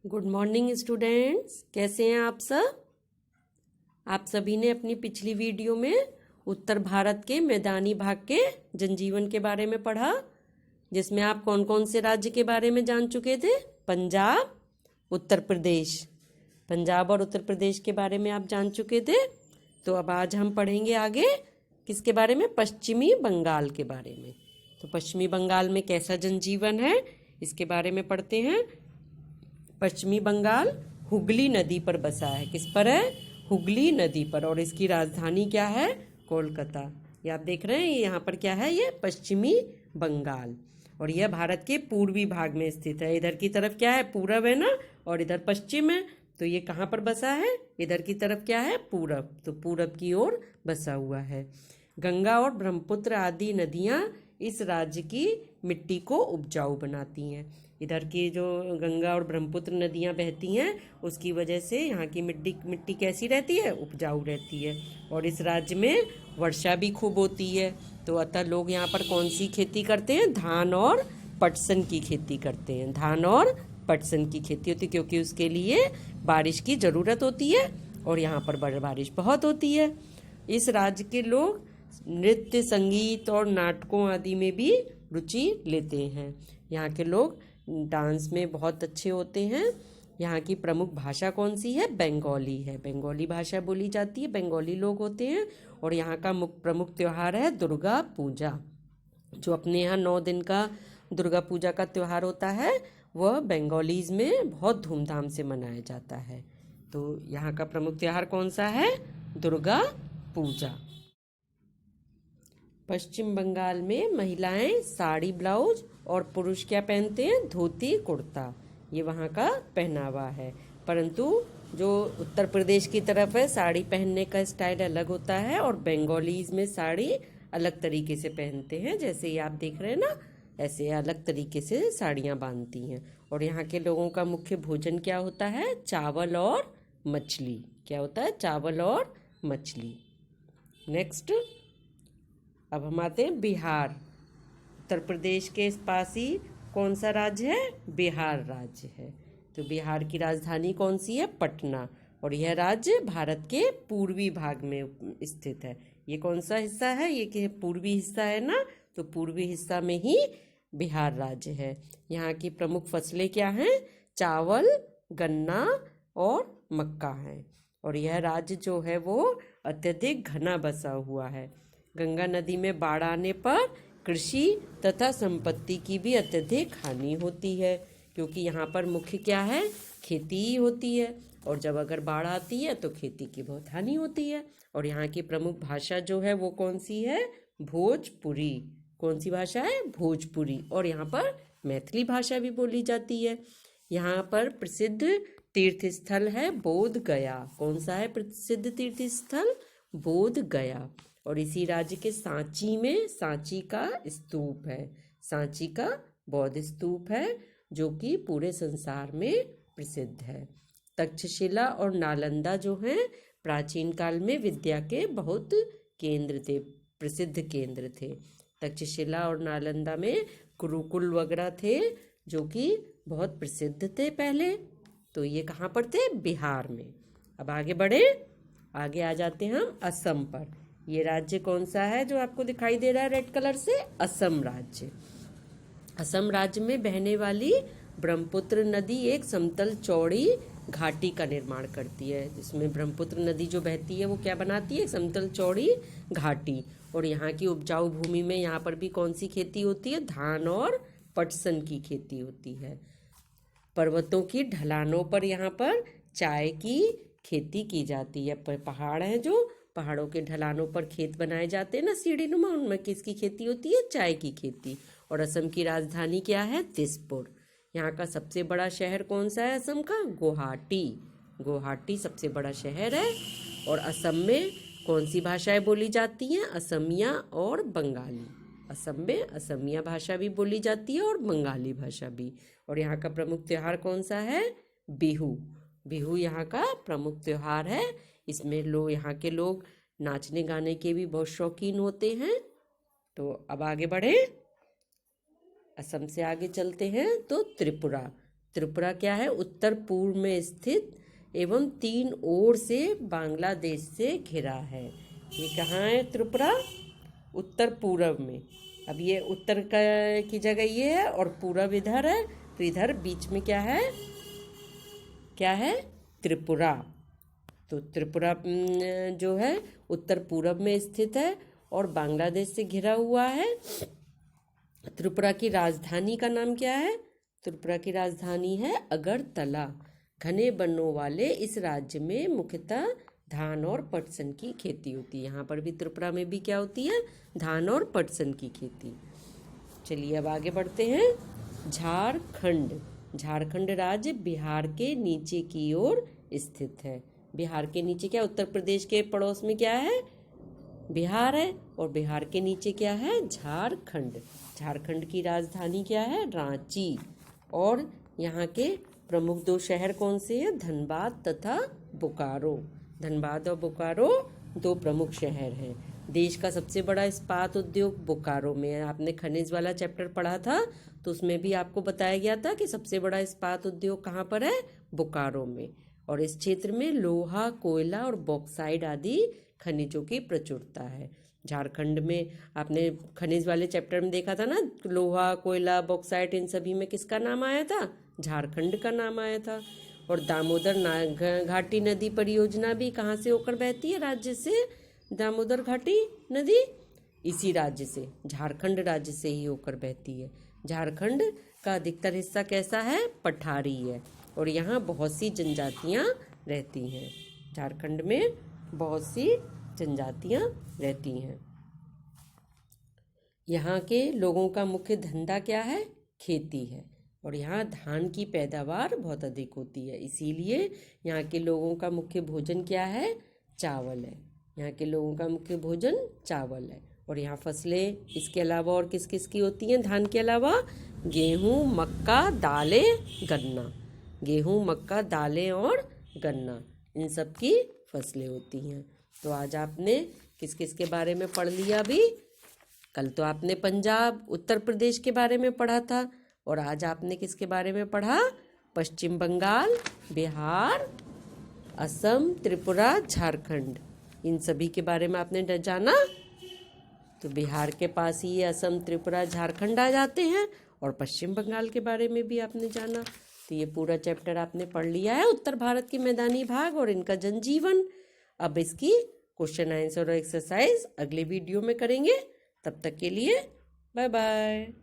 Good morning students, कैसे हैं आप सब। आप सभी ने अपनी पिछली वीडियो में उत्तर भारत के मैदानी भाग के जनजीवन के बारे में पढ़ा, जिसमें आप कौन कौन से राज्य के बारे में जान चुके थे। पंजाब, उत्तर प्रदेश। पंजाब और उत्तर प्रदेश के बारे में आप जान चुके थे। तो अब आज हम पढ़ेंगे आगे किसके बारे में, पश्चिमी बंगाल के बारे में। तो पश्चिमी बंगाल में कैसा जनजीवन है इसके बारे में पढ़ते हैं। पश्चिमी बंगाल हुगली नदी पर बसा है। किस पर है? हुगली नदी पर। और इसकी राजधानी क्या है? कोलकाता। ये आप देख रहे हैं, यहाँ पर क्या है? ये पश्चिमी बंगाल। और यह भारत के पूर्वी भाग में स्थित है। इधर की तरफ क्या है? पूरब है ना, और इधर पश्चिम है। तो ये कहाँ पर बसा है? इधर की तरफ क्या है? पूरब। तो पूरब की ओर बसा हुआ है। गंगा और ब्रह्मपुत्र आदि नदियाँ इस राज्य की मिट्टी को उपजाऊ बनाती हैं। इधर की जो गंगा और ब्रह्मपुत्र नदियाँ बहती हैं, उसकी वजह से यहाँ की मिट्टी कैसी रहती है? उपजाऊ रहती है। और इस राज्य में वर्षा भी खूब होती है। तो अतः लोग यहाँ पर कौन सी खेती करते हैं? धान और पटसन की खेती करते हैं। धान और पटसन की खेती होती है, क्योंकि उसके लिए बारिश की ज़रूरत होती है और यहाँ पर बारिश बहुत होती है। इस राज्य के लोग नृत्य, संगीत और नाटकों आदि में भी रुचि लेते हैं। यहाँ के लोग डांस में बहुत अच्छे होते हैं। यहाँ की प्रमुख भाषा कौन सी है? बंगाली है। बंगाली भाषा बोली जाती है, बंगाली लोग होते हैं। और यहाँ का प्रमुख त्यौहार है दुर्गा पूजा। जो अपने यहाँ 9 दिन का दुर्गा पूजा का त्यौहार होता है, वह बंगालीज में बहुत धूमधाम से मनाया जाता है। तो यहाँ का प्रमुख त्यौहार कौन सा है? दुर्गा पूजा। पश्चिम बंगाल में महिलाएं साड़ी ब्लाउज और पुरुष क्या पहनते हैं? धोती कुर्ता। ये वहाँ का पहनावा है। परंतु जो उत्तर प्रदेश की तरफ है, साड़ी पहनने का स्टाइल अलग होता है और बंगालीज में साड़ी अलग तरीके से पहनते हैं। जैसे ये आप देख रहे हैं ना, ऐसे अलग तरीके से साड़ियाँ बांधती हैं। और यहाँ के लोगों का मुख्य भोजन क्या होता है? चावल और मछली। क्या होता है? चावल और मछली। नेक्स्ट, अब हम आते हैं बिहार। उत्तर प्रदेश के पास ही कौन सा राज्य है? बिहार राज्य है। तो बिहार की राजधानी कौन सी है? पटना। और यह राज्य भारत के पूर्वी भाग में स्थित है। ये कौन सा हिस्सा है? ये पूर्वी हिस्सा है ना, तो पूर्वी हिस्सा में ही बिहार राज्य है। यहाँ की प्रमुख फसलें क्या हैं? चावल, गन्ना और मक्का है। और यह राज्य जो है वो अत्यधिक घना बसा हुआ है। गंगा नदी में बाढ़ आने पर कृषि तथा संपत्ति की भी अत्यधिक हानि होती है, क्योंकि यहाँ पर मुख्य क्या है? खेती ही होती है। और जब अगर बाढ़ आती है तो खेती की बहुत हानि होती है। और यहाँ की प्रमुख भाषा जो है वो कौन सी है? भोजपुरी। कौन सी भाषा है? भोजपुरी। और यहाँ पर मैथिली भाषा भी बोली जाती है। यहाँ पर प्रसिद्ध तीर्थ स्थल है बोध गया। कौन सा है प्रसिद्ध तीर्थ स्थल? बोध गया। और इसी राज्य के सांची में सांची का स्तूप है। सांची का बौद्ध स्तूप है, जो कि पूरे संसार में प्रसिद्ध है। तक्षशिला और नालंदा जो हैं, प्राचीन काल में विद्या के बहुत केंद्र थे, प्रसिद्ध केंद्र थे। तक्षशिला और नालंदा में गुरुकुल वगैरह थे, जो कि बहुत प्रसिद्ध थे पहले। तो ये कहाँ पर थे? बिहार में। अब आगे बढ़े, आगे आ जाते हैं हम असम पर। ये राज्य कौन सा है जो आपको दिखाई दे रहा है रेड कलर से? असम राज्य। असम राज्य में बहने वाली ब्रह्मपुत्र नदी एक समतल चौड़ी घाटी का निर्माण करती है। जिसमें ब्रह्मपुत्र नदी जो बहती है वो क्या बनाती है? समतल चौड़ी घाटी। और यहाँ की उपजाऊ भूमि में यहाँ पर भी कौन सी खेती होती है? धान और पटसन की खेती होती है। पर्वतों की ढलानों पर यहाँ पर चाय की खेती की जाती है। पहाड़ हैं, जो पहाड़ों के ढलानों पर खेत बनाए जाते हैं ना, सीढ़ीनुमा, उनमें किसकी खेती होती है? चाय की खेती। और असम की राजधानी क्या है? दिसपुर। यहाँ का सबसे बड़ा शहर कौन सा है असम का? गुवाहाटी। गुवाहाटी सबसे बड़ा शहर है। और असम में कौन सी भाषाएं बोली जाती हैं? असमिया और बंगाली। असम में असमिया भाषा भी बोली जाती है और बंगाली भाषा भी। और यहाँ का प्रमुख त्यौहार कौन सा है? बिहू। बिहू यहाँ का प्रमुख त्यौहार है। इसमें यहाँ के लोग नाचने गाने के भी बहुत शौकीन होते हैं। तो अब आगे बढ़े, असम से आगे चलते हैं तो त्रिपुरा। त्रिपुरा क्या है? उत्तर पूर्व में स्थित एवं 3 ओर से बांग्लादेश से घिरा है। ये कहाँ है त्रिपुरा? उत्तर पूर्व में। अब ये उत्तर की जगह ये है और पूर्व इधर है, तो इधर बीच में क्या है? क्या है? त्रिपुरा। तो त्रिपुरा जो है उत्तर पूर्व में स्थित है और बांग्लादेश से घिरा हुआ है। त्रिपुरा की राजधानी का नाम क्या है? त्रिपुरा की राजधानी है अगरतला। घने वनों वाले इस राज्य में मुख्यतः धान और पटसन की खेती होती है। यहाँ पर भी त्रिपुरा में भी क्या होती है? धान और पटसन की खेती। चलिए अब आगे बढ़ते हैं। झारखंड। झारखंड राज्य बिहार के नीचे की ओर स्थित है। बिहार के नीचे क्या? उत्तर प्रदेश के पड़ोस में क्या है? बिहार है और बिहार के नीचे क्या है? झारखंड। झारखंड की राजधानी क्या है? रांची। और यहाँ के प्रमुख 2 शहर कौन से हैं? धनबाद तथा बोकारो। धनबाद और बोकारो 2 प्रमुख शहर हैं। देश का सबसे बड़ा इस्पात उद्योग बोकारो में है। आपने खनिज वाला चैप्टर पढ़ा था तो उसमें भी आपको बताया गया था कि सबसे बड़ा इस्पात उद्योग कहाँ पर है? बोकारो में। और इस क्षेत्र में लोहा, कोयला और बॉक्साइड आदि खनिजों की प्रचुरता है। झारखंड में आपने खनिज वाले चैप्टर में देखा था ना, लोहा, कोयला, बॉक्साइट, इन सभी में किसका नाम आया था? झारखंड का नाम आया था। और दामोदर घाटी नदी परियोजना भी कहाँ से होकर बहती है? राज्य से। दामोदर घाटी नदी इसी राज्य से, झारखंड राज्य से ही होकर बहती है। झारखंड का अधिकतर हिस्सा कैसा है? पठारी है और यहाँ बहुत सी जनजातियाँ रहती हैं। झारखंड में बहुत सी जनजातियाँ रहती हैं। यहाँ के लोगों का मुख्य धंधा क्या है? खेती है और यहाँ धान की पैदावार बहुत अधिक होती है, इसीलिए यहाँ के लोगों का मुख्य भोजन क्या है? चावल है। यहाँ के लोगों का मुख्य भोजन चावल है। और यहाँ फसलें इसके अलावा और किस किस की होती हैं? धान के अलावा गेहूँ, मक्का, दालें, गन्ना। गेहूँ, मक्का, दालें और गन्ना, इन सब की फसलें होती हैं। तो आज आपने किस किस के बारे में पढ़ लिया? अभी कल तो आपने पंजाब, उत्तर प्रदेश के बारे में पढ़ा था और आज आपने किसके बारे में पढ़ा? पश्चिम बंगाल, बिहार, असम, त्रिपुरा, झारखंड, इन सभी के बारे में आपने जाना। तो बिहार के पास ही ये असम, त्रिपुरा, झारखंड आ जाते हैं और पश्चिम बंगाल के बारे में भी आपने जाना। तो ये पूरा चैप्टर आपने पढ़ लिया है, उत्तर भारत के मैदानी भाग और इनका जनजीवन। अब इसकी क्वेश्चन आंसर और एक्सरसाइज अगले वीडियो में करेंगे। तब तक के लिए बाय बाय।